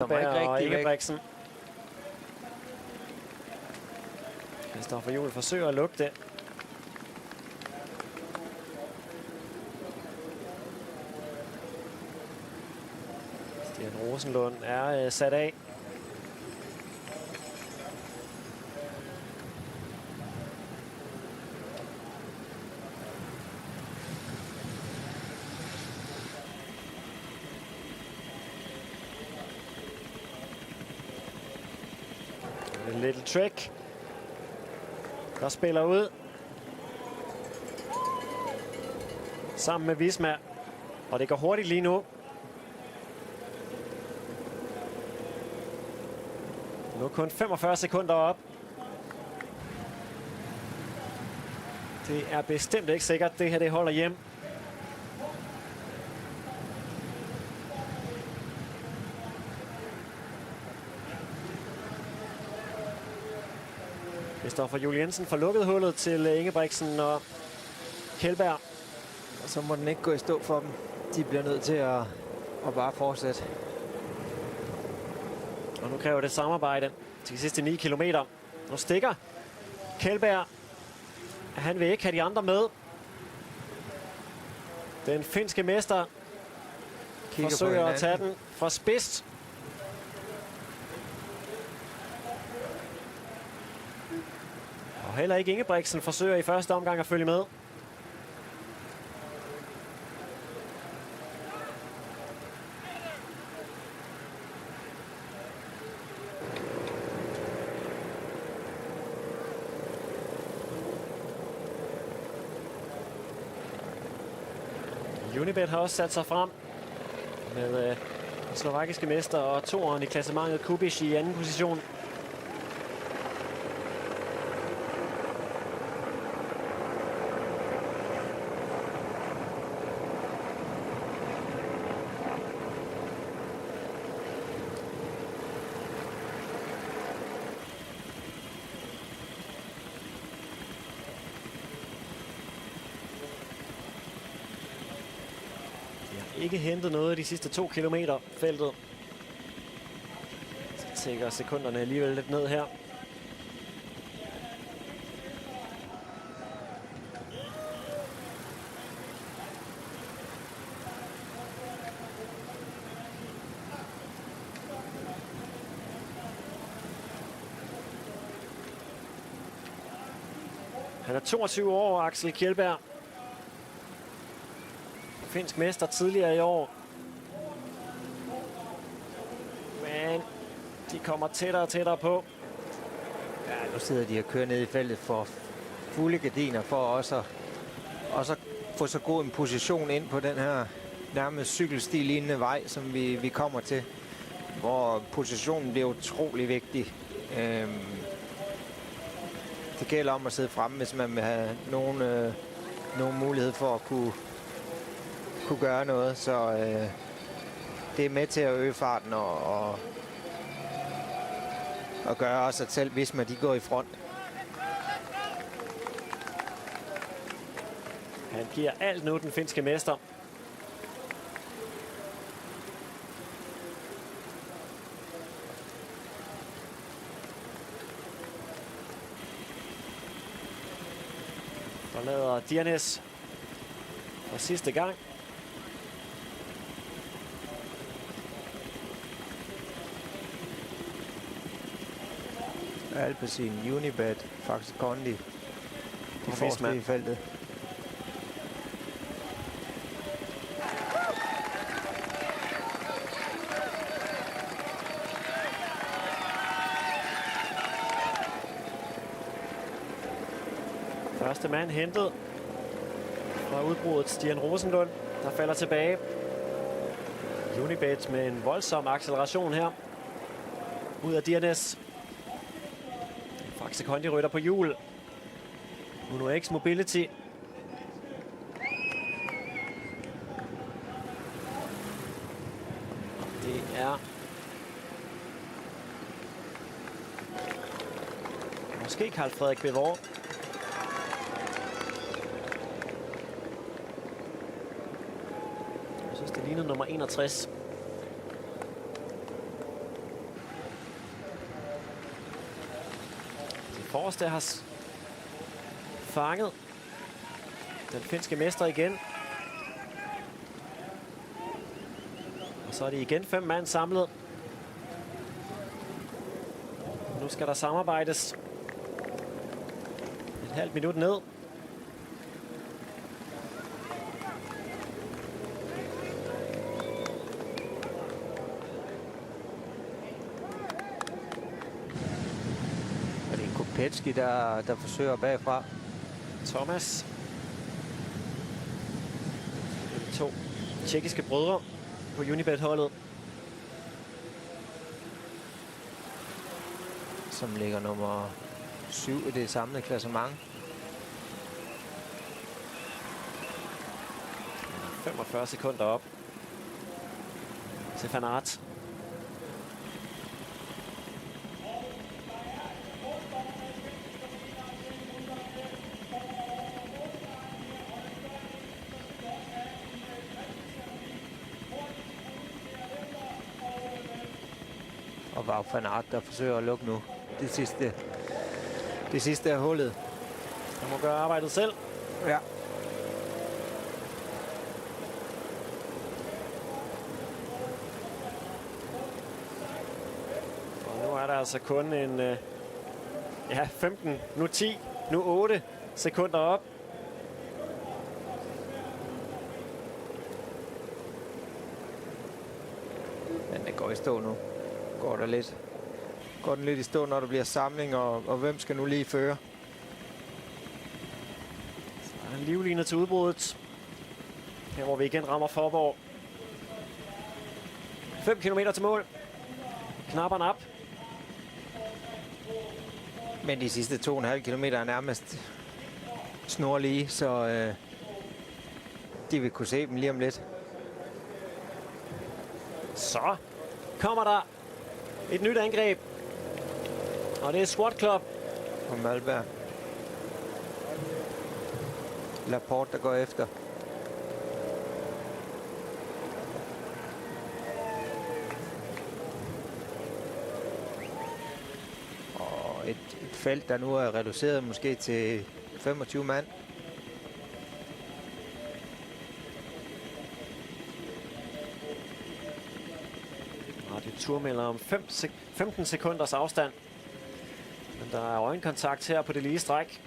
Og Ingebrigtsen. Kristoffer Juhl forsøger at lukke det. Stian Rosenlund er sat af. En little trick, der spiller ud sammen med Visma, og det går hurtigt lige nu. Nu kun 45 sekunder op. Det er bestemt ikke sikkert, det her det holder hjem. Kristoffer Juhl Jensen får lukket hullet til Ingebrigtsen og Kjeldberg. Og så må den ikke gå i stå for dem. De bliver nødt til at bare fortsætte. Og nu kræver det samarbejde til de sidste 9 kilometer. Nu stikker Kjeldberg. Han vil ikke have de andre med. Den finske mester forsøger at tage den fra spids. Og heller ikke Ingebrigtsen forsøger i første omgang at følge med. Unibet har også sat sig frem med slovakiske mester og toeren i klassementet Kubic i anden position. Ikke hentet noget de sidste 2 kilometer feltet. Så tækker sekunderne alligevel lidt ned her. Han er 22 år, Axel Kjeldberg. Finsk mester tidligere i år. Men de kommer tættere og tættere på. Ja, nu sidder de og kører ned i feltet for fulde gardiner for også at få så god en position ind på den her nærmest cykelstilignende vej, som vi kommer til. Hvor positionen bliver utrolig vigtig. Det gælder om at sidde fremme, hvis man vil have nogen mulighed for at kunne gøre noget, så det er med til at øge farten og gøre også, at selv hvis de går i front. Han giver alt nu, den finske mester. Forlader Diernes for sidste gang. Alpecin, Unibet, Faxe Kondi på forreste i feltet. Første mand hentet fra udbruddet, Stian Rosenlund, der falder tilbage. Unibet med en voldsom acceleration her. Ud af Diernes. Faxe Kondi rytter på hjul. Uno X Mobility. Det er måske Carl Frederik Bevor. Jeg synes, det ligner nummer 61. forreste har fanget den finske mester igen. Og så er det igen 5 mand samlet. Nu skal der samarbejdes. Et halvt minut ned. Og det er Kopecki, der forsøger bagfra. Thomas. De 2 tjekkiske brødre på Unibet-holdet. Som ligger nummer 7 i det samlede klassement. 45 sekunder op til Van Aert. Og Wout van Aert, der forsøger at lukke nu. Det sidste er hullet. Han må gøre arbejdet selv. Ja. Og nu er der altså kun en 15, nu 10, nu 8 sekunder op. Men det går i stå nu. Går den lidt i stå, når der bliver samling, og hvem skal nu lige føre? Så er der en livline til udbruddet. Her hvor vi igen rammer Forborg. 5 kilometer til mål. Knapperne op. Men de sidste 2,5 kilometer er nærmest snorlige, så de vil kunne se dem lige om lidt. Så kommer der et nyt angreb. Og det er Squad Club. Og Malberg. Laporte, der går efter. Og et felt, der nu er reduceret måske til 25 mand. Og det turmelder om 15 sekunders afstand. Men der er øjenkontakt her på det lige stræk.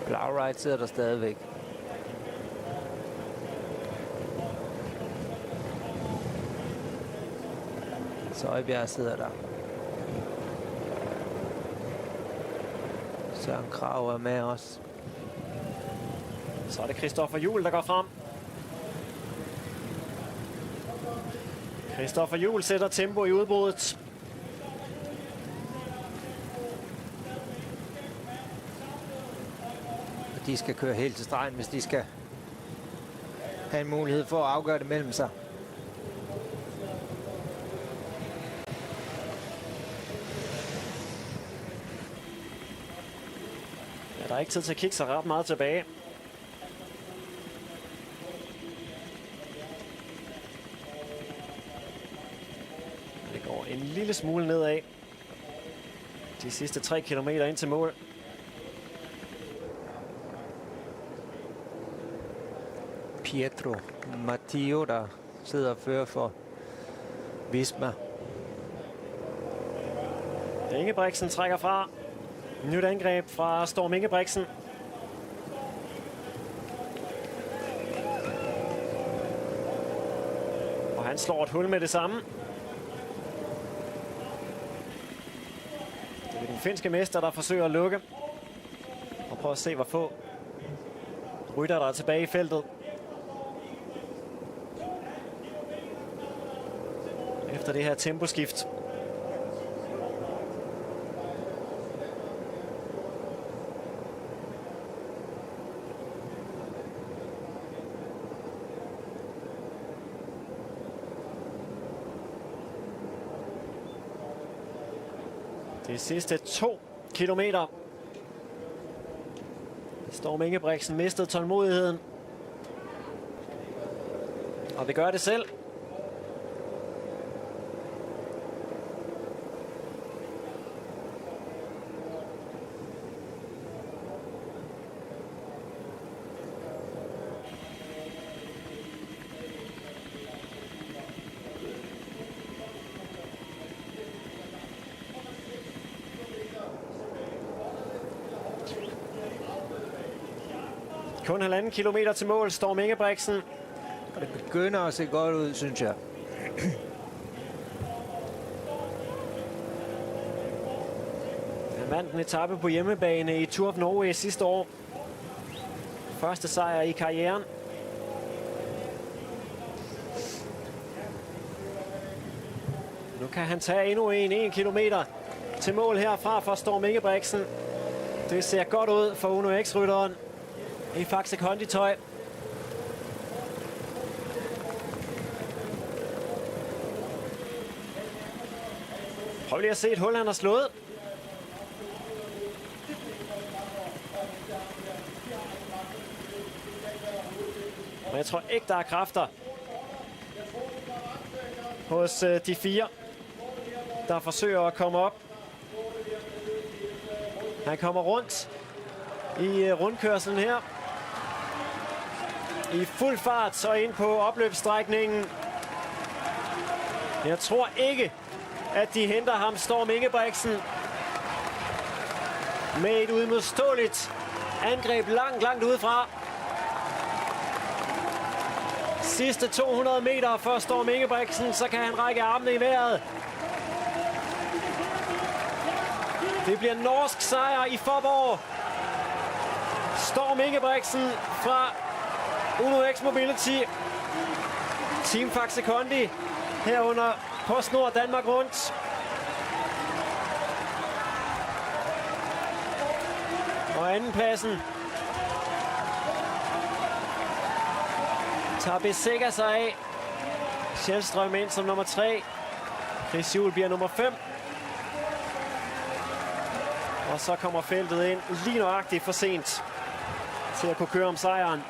Plowright sidder der stadigvæk. Søjbjerg sidder der. Søren Krag er med os. Så er det Christopher Juhl, der går frem. Christopher Juhl sætter tempo i udbruddet. De skal køre helt til stregen, hvis de skal have en mulighed for at afgøre det mellem sig. Ja, der er ikke tid til at kigge sig ret meget tilbage. Det går en lille smule nedad. De sidste 3 kilometer ind til mål. Pietro Matteo, der sidder og fører for Visma. Ingebrigtsen trækker fra. Nyt angreb fra Storm Ingebrigtsen. Og han slår et hul med det samme. Det er den finske mester, der forsøger at lukke. Og prøv at se, hvor få rytter der er tilbage i feltet. Efter det her temposkift. De sidste 2 kilometer. Storm Ingebrigtsen mistede tålmodigheden. Og vi gør det selv. Kun 1,5 kilometer til mål, Storm Ingebrigtsen. Og det begynder at se godt ud, synes jeg. Han vandt en etape på hjemmebane i Tour of Norway sidste år. Første sejr i karrieren. Nu kan han tage endnu 1 kilometer til mål herfra for Storm Ingebrigtsen. Det ser godt ud for Uno X-rytteren i Faxe Kondi-tøj. Prøv lige at se et hul, han har slået. Men jeg tror ikke, der er kræfter hos de 4, der forsøger at komme op. Han kommer rundt i rundkørslen her. I fuld fart så ind på opløbsstrækningen. Jeg tror ikke, at de henter ham, Storm Ingebrigtsen. Med et udmodståeligt angreb langt udefra. Sidste 200 meter for Storm Ingebrigtsen, så kan han række armene i vejret. Det bliver norsk sejr i Faaborg. Storm Ingebrigtsen fra Uno X Mobility. Team Faxe Kondi herunder PostNord Danmark Rundt. Og andenpladsen tager Besikka sig af. Sjælstrøm ind som nummer 3. Chris Juhl bliver nummer 5. Og så kommer feltet ind lige nøjagtigt for sent til at kunne køre om sejren.